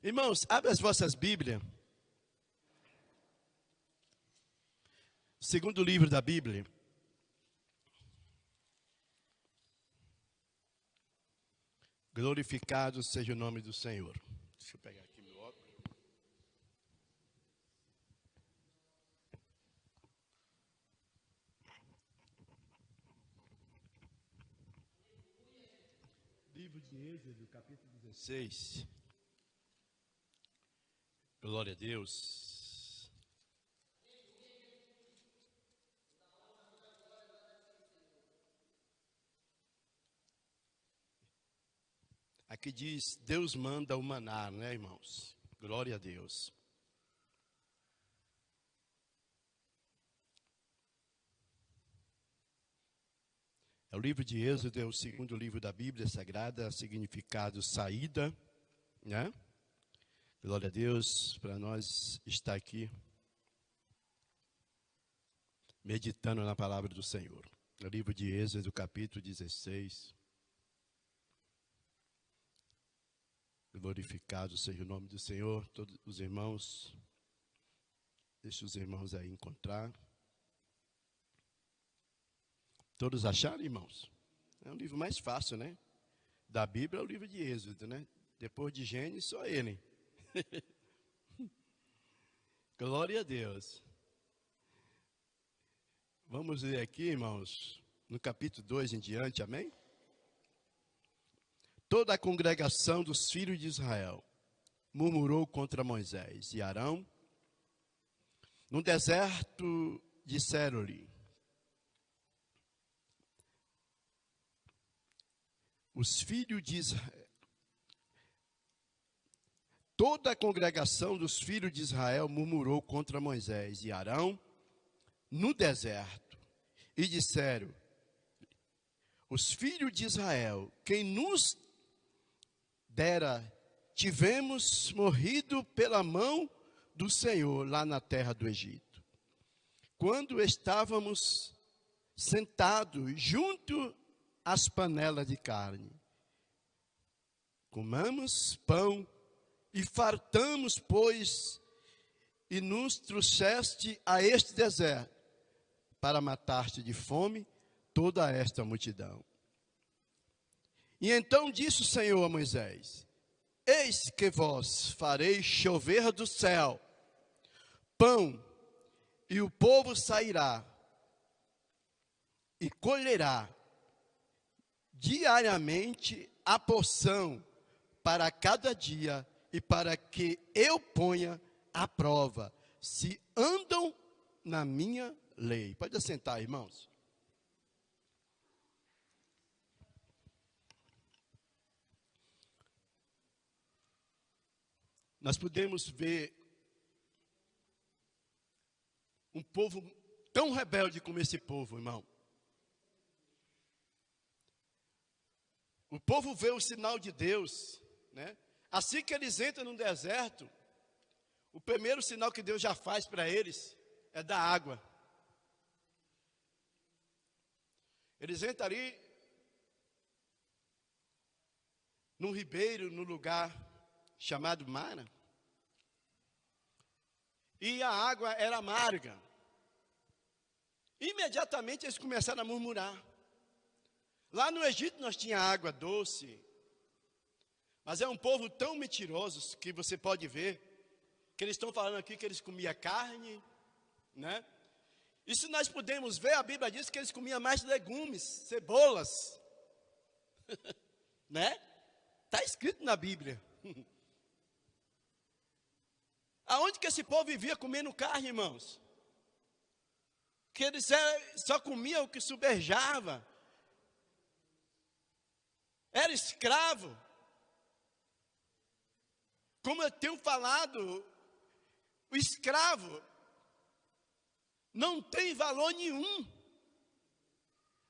Irmãos, abre as vossas Bíblias. Segundo livro da Bíblia. Glorificado seja o nome do Senhor. Deixa eu pegar aqui meu óculos. Livro de Êxodo, capítulo 16. Glória a Deus. Aqui diz, Deus manda o maná, né, irmãos? Glória a Deus. O livro de Êxodo é o segundo livro da Bíblia Sagrada, significado saída, né? Glória a Deus, para nós estar aqui meditando na palavra do Senhor. O livro de Êxodo, capítulo 16. Glorificado seja o nome do Senhor. Todos os irmãos, deixa os irmãos aí encontrar. Todos acharam, irmãos? É um livro mais fácil, né? Da Bíblia é o livro de Êxodo, né? Depois de Gênesis, só ele. Glória a Deus. Vamos ler aqui, irmãos, no capítulo 2 em diante, amém? Toda a congregação dos filhos de Israel murmurou contra Moisés e Arão. No deserto disseram-lhe: os filhos de Israel. Toda a congregação dos filhos de Israel murmurou contra Moisés e Arão no deserto e disseram: os filhos de Israel, quem nos dera, tivemos morrido pela mão do Senhor lá na terra do Egito, quando estávamos sentados junto às panelas de carne. Comamos pão e fartamos, pois, e nos trouxeste a este deserto, para matar-te de fome toda esta multidão. E então disse o Senhor a Moisés: eis que vós farei chover do céu pão, e o povo sairá e colherá diariamente a porção para cada dia, e para que eu ponha à prova se andam na minha lei. Pode assentar, irmãos. Nós podemos ver um povo tão rebelde como esse povo, irmão. O povo vê o sinal de Deus, né? Assim que eles entram no deserto, o primeiro sinal que Deus já faz para eles é da água. Eles entram ali num ribeiro, num lugar chamado Mara, e a água era amarga. Imediatamente eles começaram a murmurar. Lá no Egito nós tínhamos água doce, mas é um povo tão mentiroso que você pode ver, que eles estão falando aqui que eles comiam carne, né? E se nós podemos ver, a Bíblia diz que eles comiam mais legumes, cebolas, né? Está escrito na Bíblia. Aonde que esse povo vivia comendo carne, irmãos? Que eles só comiam o que soberjava. Era escravo. Como eu tenho falado, o escravo não tem valor nenhum.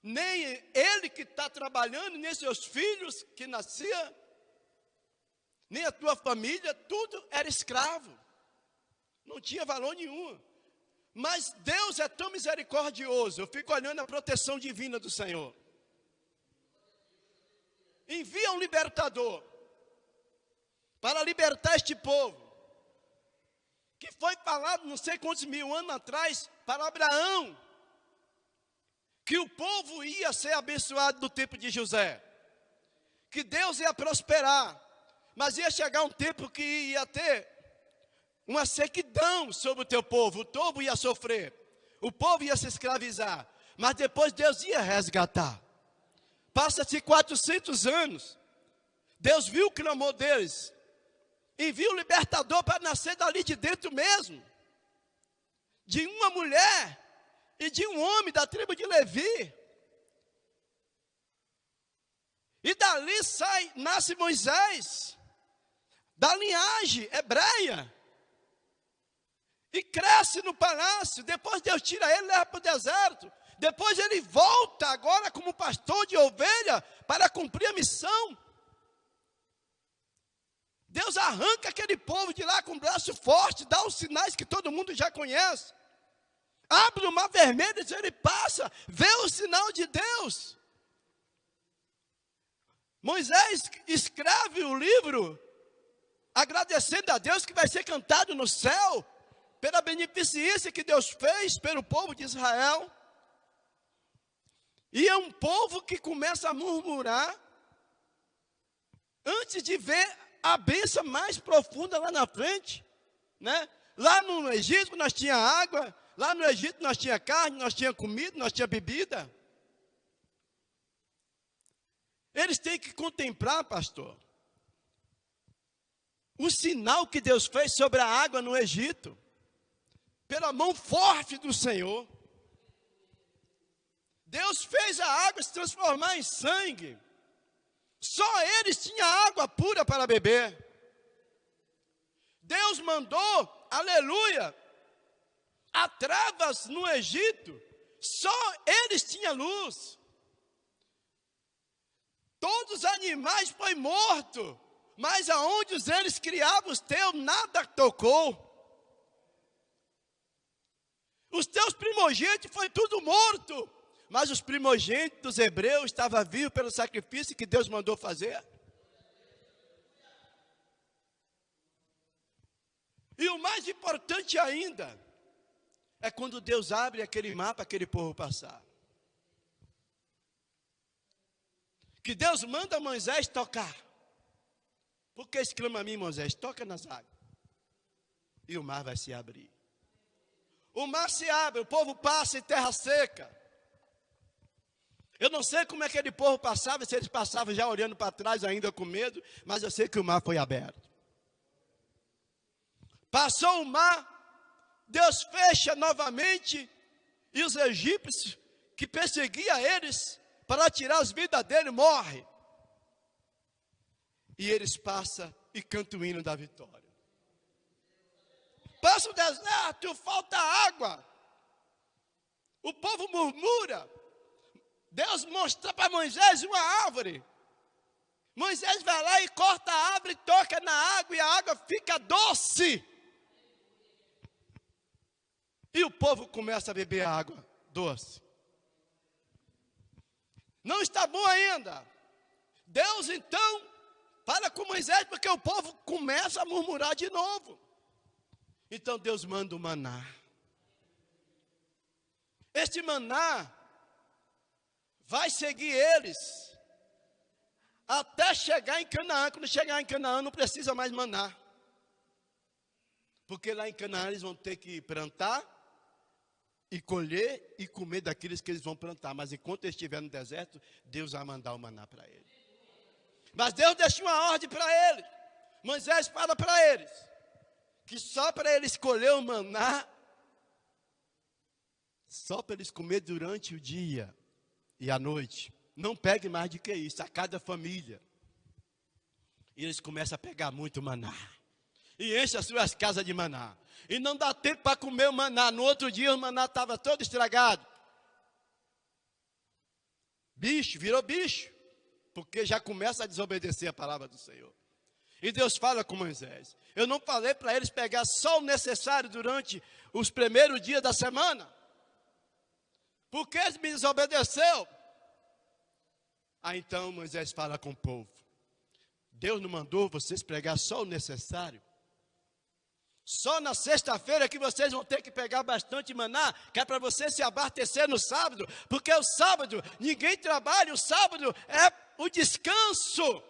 Nem ele que está trabalhando, nem seus filhos que nasciam, nem a tua família, tudo era escravo. Não tinha valor nenhum. Mas Deus é tão misericordioso. Eu fico olhando a proteção divina do Senhor. Envia um libertador para libertar este povo, que foi falado não sei quantos mil anos atrás para Abraão, que o povo ia ser abençoado no tempo de José, que Deus ia prosperar, mas ia chegar um tempo que ia ter uma sequidão sobre o teu povo, o povo ia sofrer, o povo ia se escravizar, mas depois Deus ia resgatar. Passa-se 400 anos, Deus viu o clamor deles, envia o libertador para nascer dali de dentro mesmo, de uma mulher e de um homem da tribo de Levi. E dali nasce Moisés, da linhagem hebreia, e cresce no palácio. Depois Deus tira ele e leva para o deserto. Depois ele volta agora como pastor de ovelha para cumprir a missão. Deus arranca aquele povo de lá com o braço forte, dá os sinais que todo mundo já conhece. Abre o mar vermelho e ele passa, vê o sinal de Deus. Moisés escreve o livro, agradecendo a Deus que vai ser cantado no céu, pela beneficência que Deus fez pelo povo de Israel. E é um povo que começa a murmurar, antes de ver a bênção mais profunda lá na frente, né? Lá no Egito nós tinha água, lá no Egito nós tinha carne, nós tinha comida, nós tinha bebida. Eles têm que contemplar, pastor, o sinal que Deus fez sobre a água no Egito, pela mão forte do Senhor. Deus fez a água se transformar em sangue. Só eles tinham água pura para beber. Deus mandou, aleluia, a trevas no Egito. Só eles tinham luz. Todos os animais foram mortos, mas aonde eles criavam os teus, nada tocou. Os teus primogênitos foi tudo morto, mas os primogênitos dos hebreus estavam vivos pelo sacrifício que Deus mandou fazer. E o mais importante ainda, é quando Deus abre aquele mar para aquele povo passar. Que Deus manda Moisés tocar. Por que exclama a mim, Moisés? Toca nas águas. E o mar vai se abrir. O mar se abre, o povo passa em terra seca. Eu não sei como é que aquele povo passava, se eles passavam já olhando para trás ainda com medo, mas eu sei que o mar foi aberto. Passou o mar, Deus fecha novamente, e os egípcios que perseguiam eles para tirar as vidas dele, morrem. E eles passam e cantam o hino da vitória. Passa o deserto, falta água. O povo murmura. Deus mostra para Moisés uma árvore. Moisés vai lá e corta a árvore, toca na água e a água fica doce. E o povo começa a beber água doce. Não está bom ainda. Deus então fala com Moisés, porque o povo começa a murmurar de novo. Então Deus manda o maná. Este maná vai seguir eles até chegar em Canaã. Quando chegar em Canaã não precisa mais maná, porque lá em Canaã eles vão ter que plantar e colher e comer daqueles que eles vão plantar. Mas enquanto eles estiverem no deserto, Deus vai mandar o maná para eles. Mas Deus deixa uma ordem para eles. Moisés fala para eles que só para eles colher o maná, só para eles comer durante o dia e a noite. Não pegue mais do que isso, a cada família. E eles começam a pegar muito maná. E enchem as suas casas de maná. E não dá tempo para comer o maná. No outro dia o maná estava todo estragado. Bicho, virou bicho. Porque já começa a desobedecer a palavra do Senhor. E Deus fala com Moisés. Eu não falei para eles pegar só o necessário durante os primeiros dias da semana? Porque eles me desobedeceu. Aí então Moisés fala com o povo. Deus não mandou vocês pregar só o necessário? Só na sexta-feira que vocês vão ter que pegar bastante maná, que é para você se abastecer no sábado, porque o sábado, ninguém trabalha, o sábado é o descanso.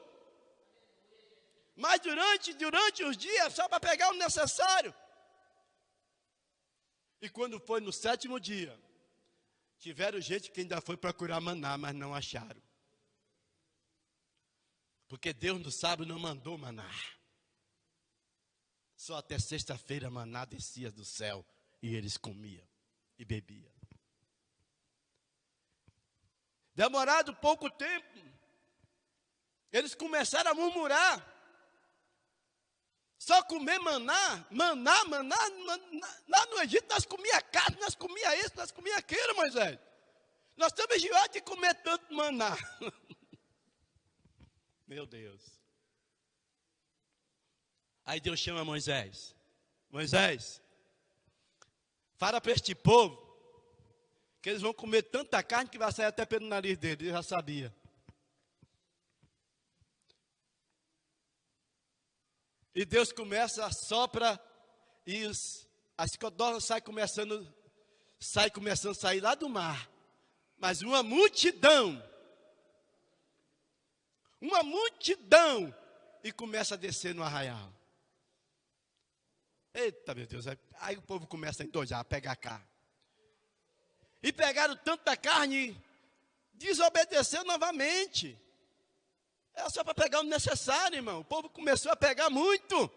Mas durante os dias, só para pegar o necessário. E quando foi no 7º dia, tiveram gente que ainda foi procurar maná, mas não acharam. Porque Deus no sábado não mandou maná. Só até sexta-feira maná descia do céu e eles comiam e bebiam. Demorado pouco tempo, eles começaram a murmurar. Só comer maná. Lá no Egito nós comia carne, nós comia isso, nós comia aquilo, Moisés. Nós estamos enjoados de comer tanto maná. Meu Deus. Aí Deus chama Moisés. Moisés, fala para este povo que eles vão comer tanta carne que vai sair até pelo nariz deles. Eu já sabia. E Deus começa a sopra e as codornas saem começando a sair lá do mar. Mas uma multidão, e começa a descer no arraial. Eita, meu Deus, aí o povo começa a endojar, a pegar carne. E pegaram tanta carne, desobedeceu novamente. Era só para pegar o necessário, irmão. O povo começou a pegar muito,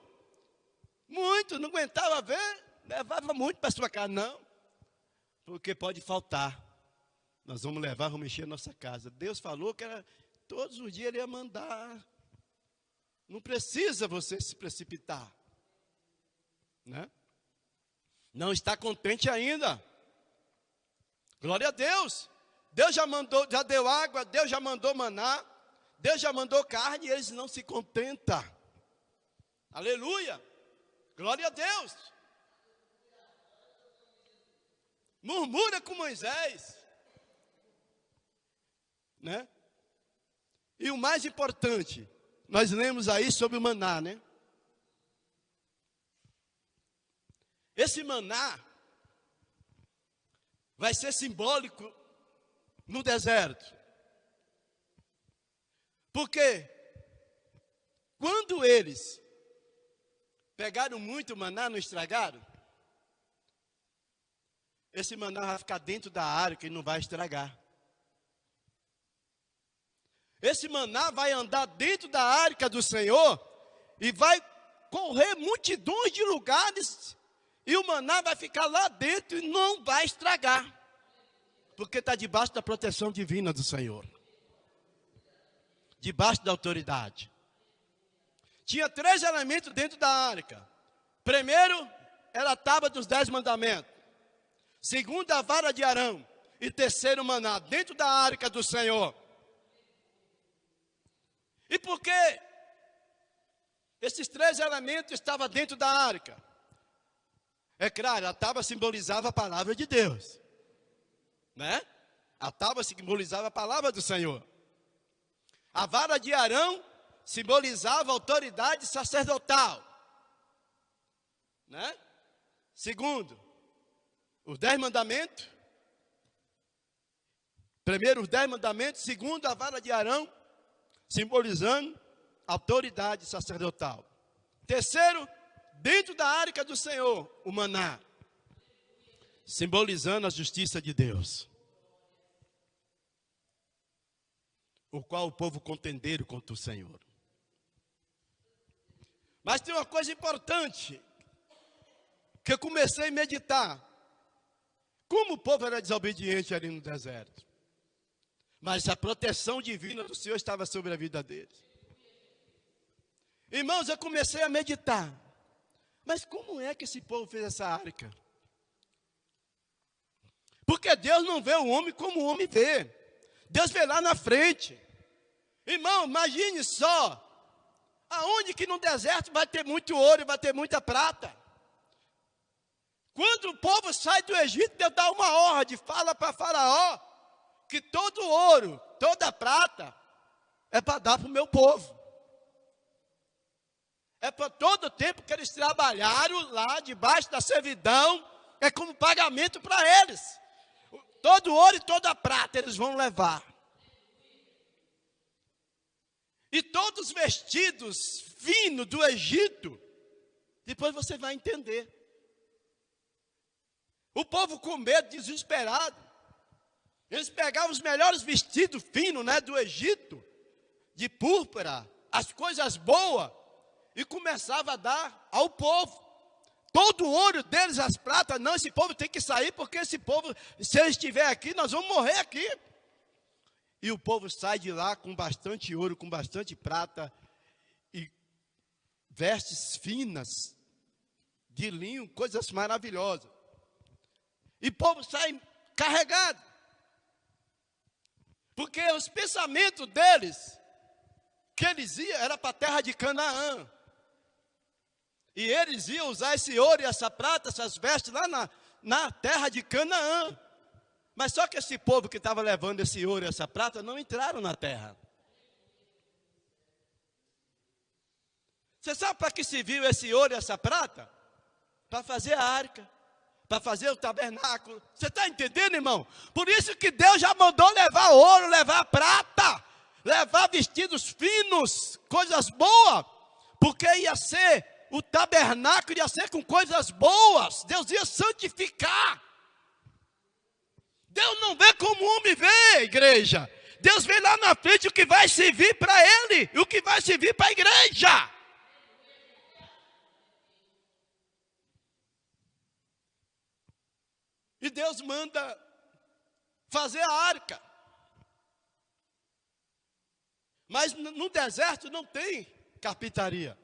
não aguentava ver, levava muito para sua casa, não. Porque pode faltar. Nós vamos levar, vamos encher a nossa casa. Deus falou que era todos os dias Ele ia mandar. Não precisa você se precipitar. Né? Não está contente ainda. Glória a Deus. Deus já deu água, Deus já mandou maná, Deus já mandou carne e eles não se contentam. Aleluia. Glória a Deus. Murmura com Moisés. Né? E o mais importante, nós lemos aí sobre o maná, né? Esse maná vai ser simbólico no deserto. Porque quando eles pegaram muito maná, não estragaram, esse maná vai ficar dentro da arca e não vai estragar. Esse maná vai andar dentro da arca do Senhor e vai correr multidões de lugares e o maná vai ficar lá dentro e não vai estragar. Porque está debaixo da proteção divina do Senhor. Debaixo da autoridade. Tinha 3 elementos dentro da arca. Primeiro, era a tábua dos 10 mandamentos. Segundo, a vara de Arão. E terceiro, o maná dentro da arca do Senhor. E por que esses 3 elementos estavam dentro da arca? É claro, a tábua simbolizava a palavra de Deus. Né? A tábua simbolizava a palavra do Senhor. A vara de Arão simbolizava a autoridade sacerdotal. Né? Segundo, os 10 mandamentos. Primeiro, os 10 mandamentos. Segundo, a vara de Arão, simbolizando a autoridade sacerdotal. Terceiro, dentro da arca do Senhor, o maná, simbolizando a justiça de Deus, o qual o povo contenderam contra o Senhor. Mas tem uma coisa importante, que eu comecei a meditar, como o povo era desobediente ali no deserto, mas a proteção divina do Senhor estava sobre a vida deles. Irmãos, eu comecei a meditar, mas como é que esse povo fez essa arca? Porque Deus não vê o homem como o homem vê. Deus vê lá na frente. Irmão, imagine só, aonde que no deserto vai ter muito ouro e vai ter muita prata? Quando o povo sai do Egito, Deus dá uma ordem, fala para Faraó, que todo ouro, toda prata, é para dar para o meu povo. É por todo o tempo que eles trabalharam lá debaixo da servidão, é como pagamento para eles. Todo o ouro e toda a prata eles vão levar. E todos os vestidos finos do Egito, depois você vai entender. O povo com medo, desesperado. Eles pegavam os melhores vestidos finos, né, do Egito, de púrpura, as coisas boas, e começava a dar ao povo. Todo o ouro deles, as pratas, não, esse povo tem que sair, porque esse povo, se ele estiver aqui, nós vamos morrer aqui. E o povo sai de lá com bastante ouro, com bastante prata, e vestes finas, de linho, coisas maravilhosas. E o povo sai carregado. Porque os pensamentos deles, que eles iam, era para a terra de Canaã. E eles iam usar esse ouro e essa prata, essas vestes lá na terra de Canaã. Mas só que esse povo que estava levando esse ouro e essa prata não entraram na terra. Você sabe para que serviu esse ouro e essa prata? Para fazer a arca, para fazer o tabernáculo. Você está entendendo, irmão? Por isso que Deus já mandou levar ouro, levar prata, levar vestidos finos, coisas boas, porque ia ser o tabernáculo, ia ser com coisas boas. Deus ia santificar. Deus não vê como o homem vê, igreja. Deus vê lá na frente o que vai servir para ele, e o que vai servir para a igreja. E Deus manda fazer a arca. Mas no deserto não tem carpintaria.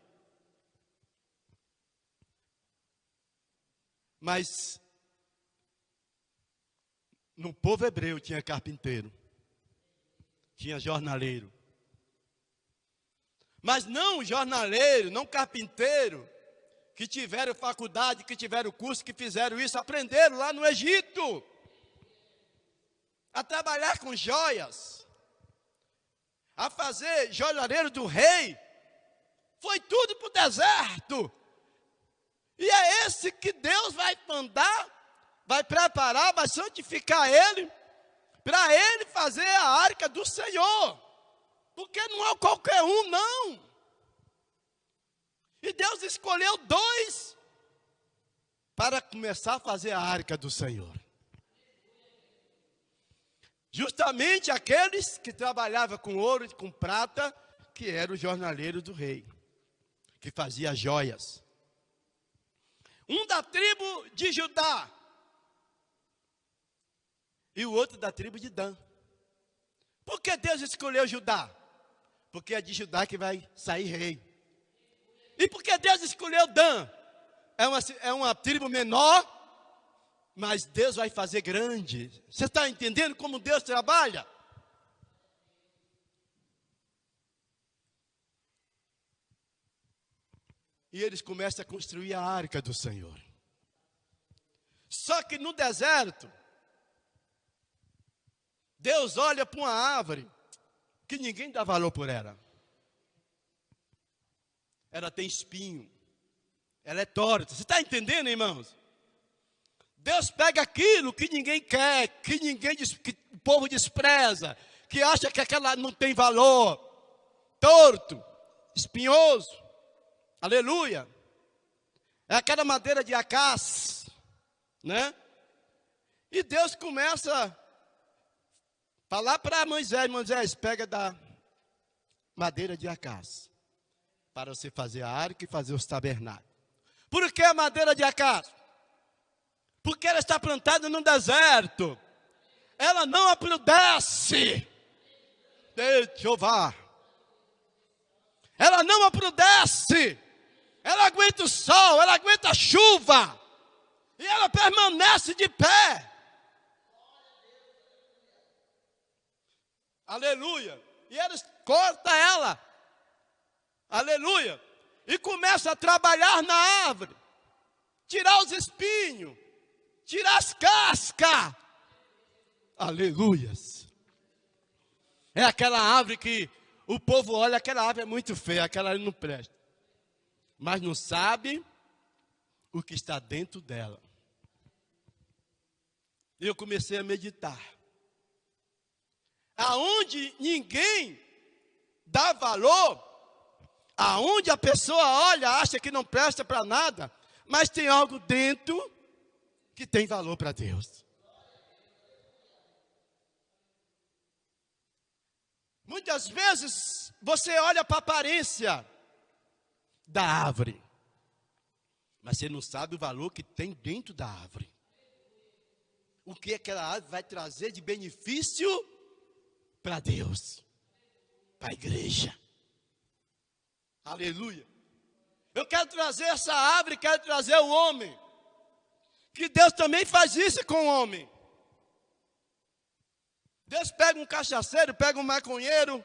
Mas no povo hebreu tinha carpinteiro, tinha jornaleiro. Mas não jornaleiro, não carpinteiro, que tiveram faculdade, que tiveram curso, que fizeram isso, aprenderam lá no Egito a trabalhar com joias, a fazer joalheiro do rei. Foi tudo para o deserto. E é esse que Deus vai mandar, vai preparar, vai santificar ele, para ele fazer a arca do Senhor. Porque não é qualquer um, não. E Deus escolheu 2 para começar a fazer a arca do Senhor. Justamente aqueles que trabalhavam com ouro e com prata, que era o jornaleiro do rei, que fazia joias. Um da tribo de Judá e o outro da tribo de Dan. Por que Deus escolheu Judá? Porque é de Judá que vai sair rei. E por que Deus escolheu Dan? É uma tribo menor, mas Deus vai fazer grande. Você está entendendo como Deus trabalha? E eles começam a construir a arca do Senhor. Só que no deserto, Deus olha para uma árvore que ninguém dá valor por ela. Ela tem espinho, ela é torta. Você está entendendo, irmãos? Deus pega aquilo que ninguém quer, que o povo despreza, que acha que aquela não tem valor, torto, espinhoso. Aleluia. É aquela madeira de acás, né? E Deus começa a falar para Moisés, pega da madeira de acás, para você fazer a arca e fazer os tabernáculos. Por que a madeira de acás? Porque ela está plantada no deserto. Ela não apodrece. Jeová. Ela não apodrece. Ela aguenta o sol, ela aguenta a chuva. E ela permanece de pé. Aleluia. E eles cortam ela. Aleluia. E começam a trabalhar na árvore. Tirar os espinhos. Tirar as cascas. Aleluias. É aquela árvore que o povo olha, aquela árvore é muito feia, aquela ali não presta. mas não sabe o que está dentro dela. E eu comecei a meditar. Aonde ninguém dá valor, aonde a pessoa olha, acha que não presta para nada, mas tem algo dentro que tem valor para Deus. Muitas vezes você olha para a aparência da árvore, mas você não sabe o valor que tem dentro da árvore. O que aquela árvore vai trazer de benefício para Deus, para a igreja. Aleluia. Eu quero trazer essa árvore, quero trazer o homem. Que Deus também faz isso com o homem. Deus pega um cachaceiro, pega um maconheiro,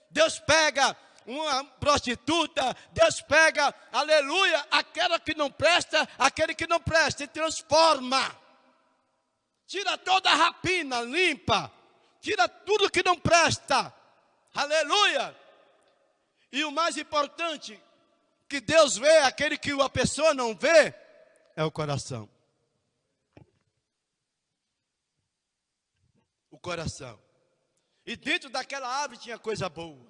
Deus pega uma prostituta, Deus pega, aleluia, aquela que não presta, aquele que não presta, e transforma. Tira toda a rapina, limpa, tira tudo que não presta, aleluia. E o mais importante, que Deus vê, aquele que a pessoa não vê, é o coração. O coração. E dentro daquela árvore tinha coisa boa.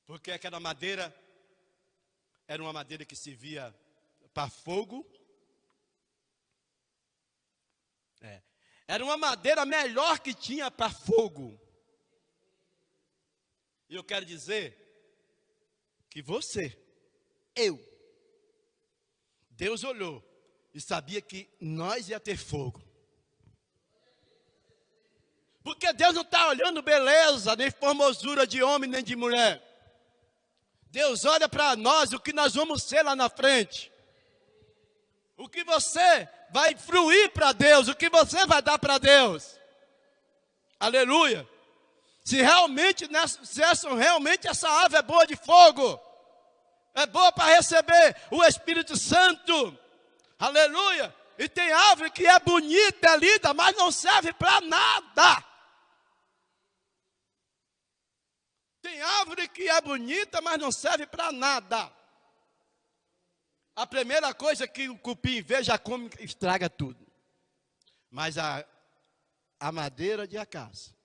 Porque aquela madeira era uma madeira que servia para fogo. Era uma madeira melhor que tinha para fogo. E eu quero dizer que você, Deus olhou e sabia que nós ia ter fogo. Porque Deus não está olhando beleza, nem formosura de homem, nem de mulher. Deus olha para nós, o que nós vamos ser lá na frente. O que você vai fruir para Deus, o que você vai dar para Deus. Aleluia. Se realmente essa árvore é boa de fogo, é boa para receber o Espírito Santo. Aleluia. E tem árvore que é bonita, é linda, mas não serve para nada. Tem árvore que é bonita, mas não serve para nada. A primeira coisa que o cupim vê, já come, estraga tudo. Mas a madeira de acácia,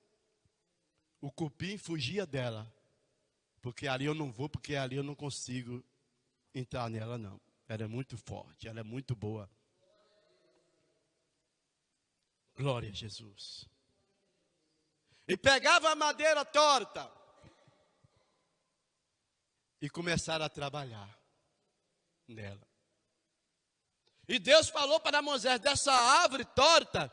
o cupim fugia dela. Porque ali eu não vou, porque ali eu não consigo entrar nela não. Ela é muito forte, ela é muito boa. Glória a Jesus. E pegava a madeira torta e começaram a trabalhar nela. E Deus falou para Moisés: dessa árvore torta,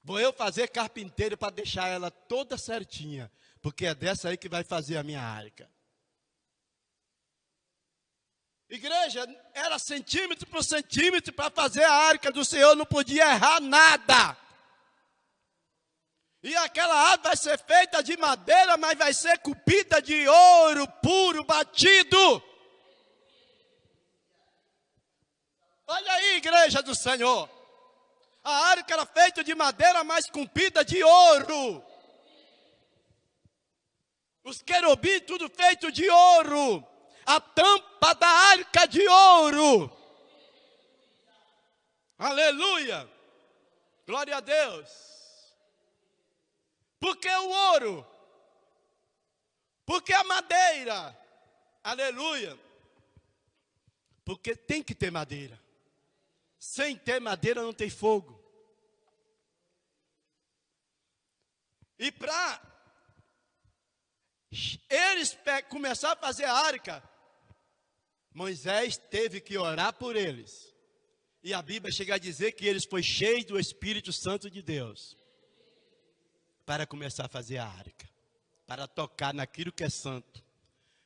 vou eu fazer carpinteiro para deixar ela toda certinha, porque é dessa aí que vai fazer a minha arca. Igreja, era centímetro por centímetro para fazer a arca do Senhor, não podia errar nada. E aquela árvore vai ser feita de madeira, mas vai ser cupida de ouro puro, batido. Olha aí, igreja do Senhor. A arca era feita de madeira, mas cupida de ouro. Os querubins, tudo feito de ouro. A tampa da arca de ouro. Aleluia. Glória a Deus. Por que o ouro? Por que a madeira? Aleluia. Porque tem que ter madeira. Sem ter madeira não tem fogo. E para eles começar a fazer a arca, Moisés teve que orar por eles. E a Bíblia chega a dizer que eles foram cheios do Espírito Santo de Deus para começar a fazer a arca, para tocar naquilo que é santo,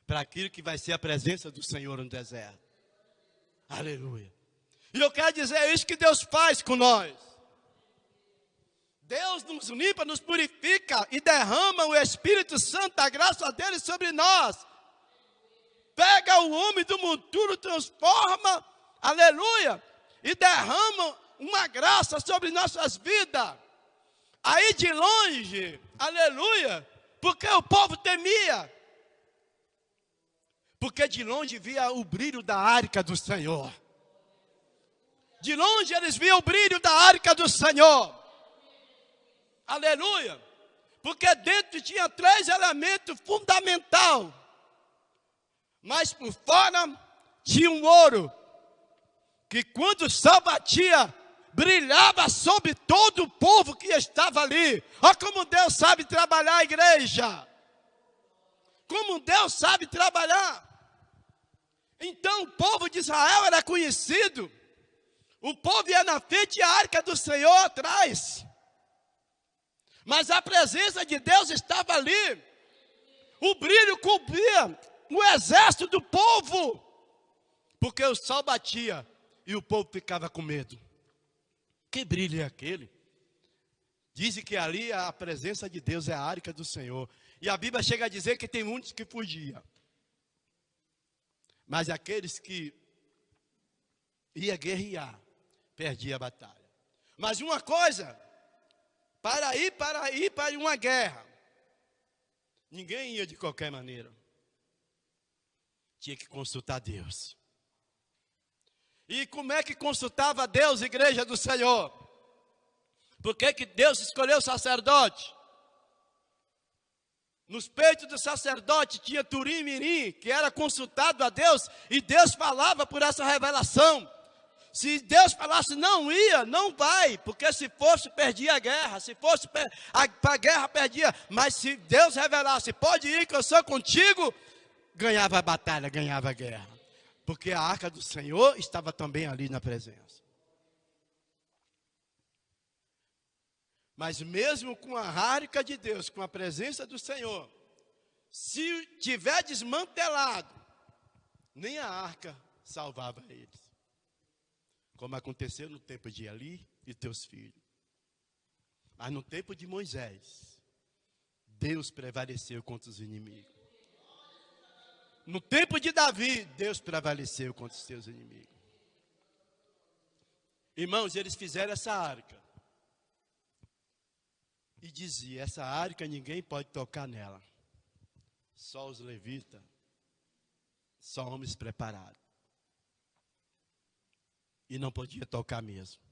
para aquilo que vai ser a presença do Senhor no deserto. Aleluia. E eu quero dizer, é isso que Deus faz com nós. Deus nos limpa, nos purifica e derrama o Espírito Santo, a graça dele sobre nós. Pega o homem do monturo, transforma, aleluia, e derrama uma graça sobre nossas vidas. Aí de longe, aleluia, porque o povo temia. porque de longe via o brilho da arca do Senhor. De longe eles viam o brilho da arca do Senhor. Aleluia. Porque dentro tinha 3 elementos fundamentais. Mas por fora tinha um ouro, que quando o sol batia, brilhava sobre todo o povo que estava ali. Olha como Deus sabe trabalhar a igreja. Como Deus sabe trabalhar. Então o povo de Israel era conhecido. O povo ia na frente e a arca do Senhor atrás. Mas a presença de Deus estava ali. O brilho cobria o exército do povo. Porque o sol batia e o povo ficava com medo. Que brilho é aquele? Dizem que ali a presença de Deus é a arca do Senhor. E a Bíblia chega a dizer que tem muitos que fugiam. Mas aqueles que iam guerrear, perdiam a batalha. Mas uma coisa, para ir para uma guerra, ninguém ia de qualquer maneira. Tinha que consultar Deus. E como é que consultava Deus, igreja do Senhor? Por que que Deus escolheu o sacerdote? Nos peitos do sacerdote tinha Turim e Mirim, que era consultado a Deus, e Deus falava por essa revelação. Se Deus falasse não ia, não vai, porque se fosse perdia a guerra, se fosse para a guerra perdia, mas se Deus revelasse, pode ir que eu sou contigo, ganhava a batalha, ganhava a guerra. Porque a arca do Senhor estava também ali na presença. Mas mesmo com a arca de Deus, com a presença do Senhor, se tiver desmantelado, nem a arca salvava eles. Como aconteceu no tempo de Eli e teus filhos. Mas no tempo de Moisés, Deus prevaleceu contra os inimigos. No tempo de Davi, Deus prevaleceu contra os seus inimigos. Irmãos, eles fizeram essa arca. E dizia, essa arca ninguém pode tocar nela. Só os levitas, só homens preparados. E não podia tocar mesmo.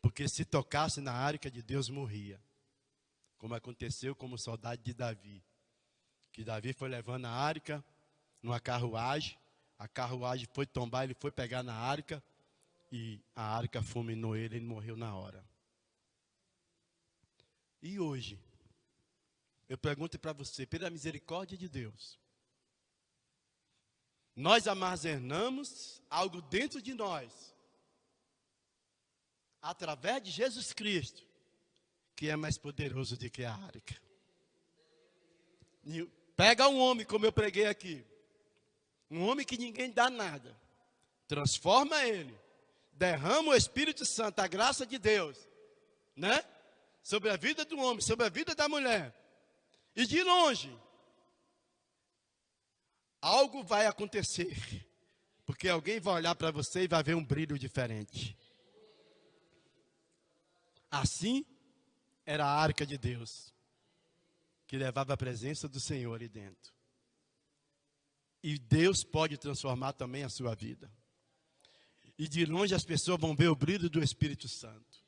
Porque se tocasse na arca de Deus, morria. Como aconteceu com o soldado de Davi. Que Davi foi levando a arca numa carruagem. A carruagem foi tombar, ele foi pegar na arca. E a arca fulminou ele morreu na hora. E hoje, eu pergunto para você, pela misericórdia de Deus, nós armazenamos algo dentro de nós, através de Jesus Cristo, que é mais poderoso do que a arca. Pega um homem, como eu preguei aqui, um homem que ninguém dá nada, transforma ele, derrama o Espírito Santo, a graça de Deus, né? Sobre a vida do homem, sobre a vida da mulher. E de longe, algo vai acontecer. Porque alguém vai olhar para você e vai ver um brilho diferente. Assim, era a arca de Deus, que levava a presença do Senhor ali dentro. E Deus pode transformar também a sua vida. E de longe as pessoas vão ver o brilho do Espírito Santo.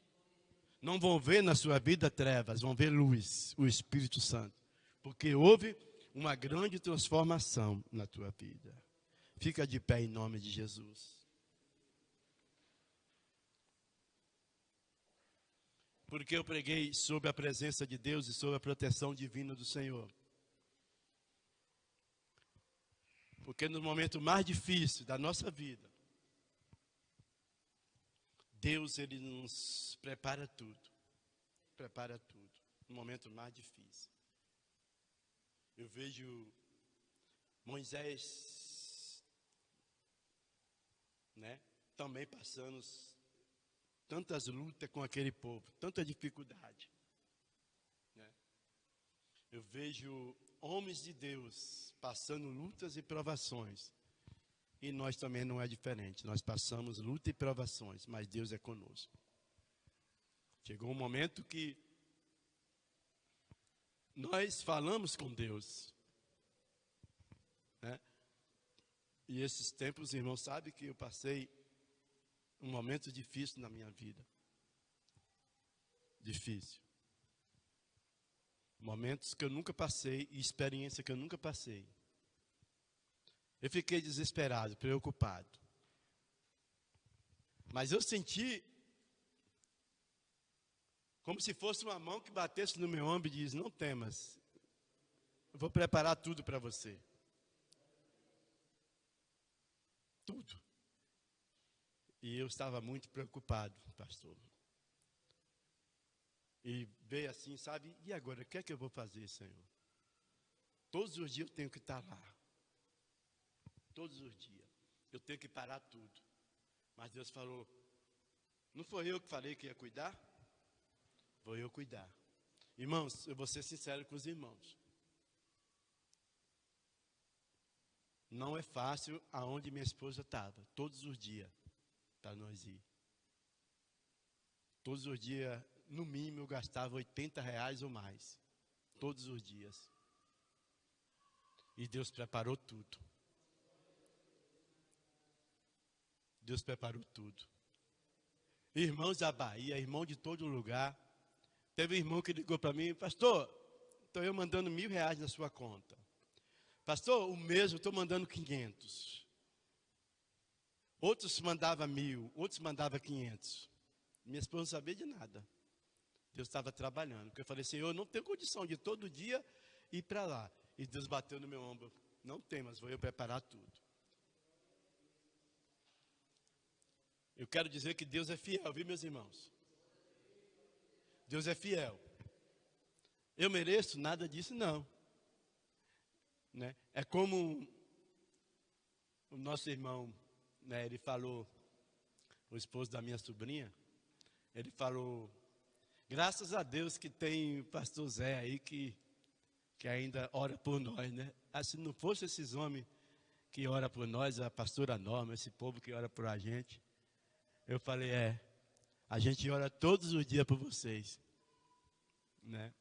Não vão ver na sua vida trevas, vão ver luz, o Espírito Santo. Porque houve uma grande transformação na tua vida. Fica de pé em nome de Jesus. Porque eu preguei sobre a presença de Deus e sobre a proteção divina do Senhor. Porque no momento mais difícil da nossa vida, Deus, Ele nos prepara tudo. Prepara tudo. No momento mais difícil. Eu vejo Moisés, né, também passando tantas lutas com aquele povo, tanta dificuldade. Né? Eu vejo homens de Deus passando lutas e provações. E nós também não é diferente. Nós passamos luta e provações, mas Deus é conosco. Chegou um momento que nós falamos com Deus. Né? E esses tempos, os irmãos sabem que eu passei um momento difícil na minha vida. Difícil. Momentos que eu nunca passei e experiência que eu nunca passei. Eu fiquei desesperado, preocupado. Mas eu senti como se fosse uma mão que batesse no meu ombro e diz: não temas, eu vou preparar tudo para você. Tudo. E eu estava muito preocupado, pastor. E veio assim, sabe, e agora, o que é que eu vou fazer, Senhor? Todos os dias eu tenho que estar lá. Todos os dias. Eu tenho que parar tudo. Mas Deus falou, não foi eu que falei que ia cuidar? Vou eu cuidar. Irmãos, eu vou ser sincero com os irmãos. Não é fácil aonde minha esposa estava, todos os dias, para nós ir. Todos os dias, no mínimo, eu gastava R$ 80 ou mais. Todos os dias. E Deus preparou tudo. Deus preparou tudo. Irmãos da Bahia, irmão de todo lugar. Teve um irmão que ligou para mim: pastor, estou eu mandando R$ 1.000 na sua conta. Pastor, o mês eu estou mandando 500. Outros mandavam 1.000, outros mandavam 500. Minha esposa não sabia de nada. Deus estava trabalhando. Porque eu falei: Senhor, eu não tenho condição de todo dia ir para lá. E Deus bateu no meu ombro: não temas, vou eu preparar tudo. Eu quero dizer que Deus é fiel, viu, meus irmãos? Deus é fiel. Eu mereço nada disso, não. Né? É como o nosso irmão, né, ele falou, o esposo da minha sobrinha, ele falou: graças a Deus que tem o pastor Zé aí que ainda ora por nós, né? Se não fosse esses homens que oram por nós, a pastora Norma, esse povo que ora por a gente, eu falei: a gente ora todos os dias por vocês, né?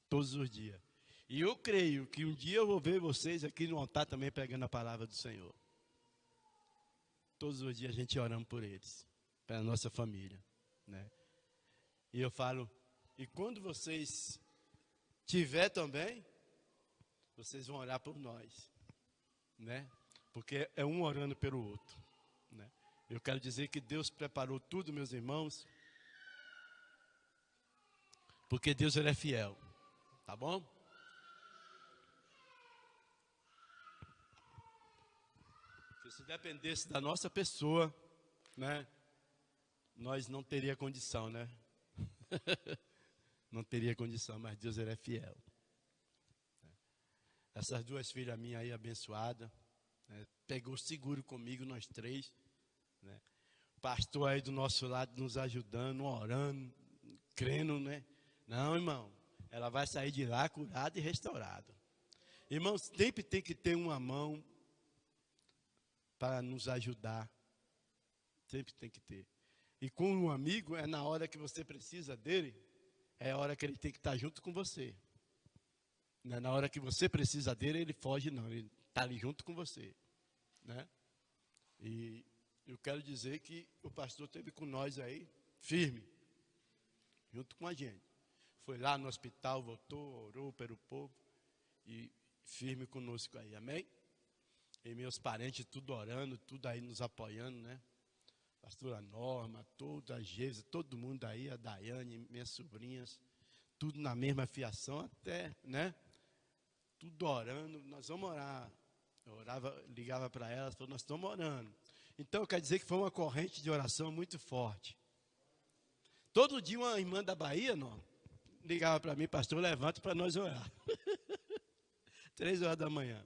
Todos os dias. E eu creio que um dia eu vou ver vocês aqui no altar também pregando a palavra do Senhor. Todos os dias a gente oramos por eles, pela nossa família, né? E eu falo, e quando vocês tiver também, vocês vão orar por nós, né? Porque é um orando pelo outro, né? Eu quero dizer que Deus preparou tudo, meus irmãos, porque Deus, ele é fiel, tá bom? Porque se dependesse da nossa pessoa, né, nós não teria condição, né? Não teria condição, mas Deus, ele é fiel. Essas duas filhas minhas aí, abençoadas, né, pegou seguro comigo, nós três, né? Pastor aí do nosso lado nos ajudando, orando, crendo, né? Não, irmão, ela vai sair de lá curada e restaurada. Irmãos, sempre tem que ter uma mão para nos ajudar. Sempre tem que ter. E com um amigo, é na hora que você precisa dele, é a hora que ele tem que estar junto com você. Não é na hora que você precisa dele, ele foge, não. Ele está ali junto com você, né? E eu quero dizer que o pastor esteve com nós aí, firme, junto com a gente. Foi lá no hospital, voltou, orou pelo povo e firme conosco aí, amém? E meus parentes tudo orando, tudo aí nos apoiando, né? Pastora Norma, toda a Geisa, todo mundo aí, a Daiane, minhas sobrinhas, tudo na mesma fiação até, né? Tudo orando, nós vamos orar. Eu orava, ligava para elas, falou: nós estamos orando. Então, quer dizer que foi uma corrente de oração muito forte. Todo dia uma irmã da Bahia, não, ligava para mim: pastor, levanta para nós orar. 3 horas da manhã.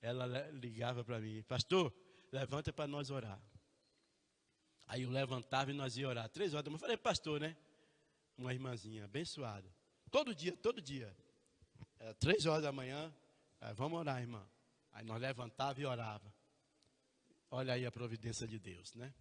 Ela ligava para mim: pastor, levanta para nós orar. Aí eu levantava e nós ia orar. 3 horas da manhã. Falei: pastor, né? Uma irmãzinha abençoada. Todo dia. 3 horas da manhã, vamos orar, irmã. Aí nós levantava e orava. Olha aí a providência de Deus, né?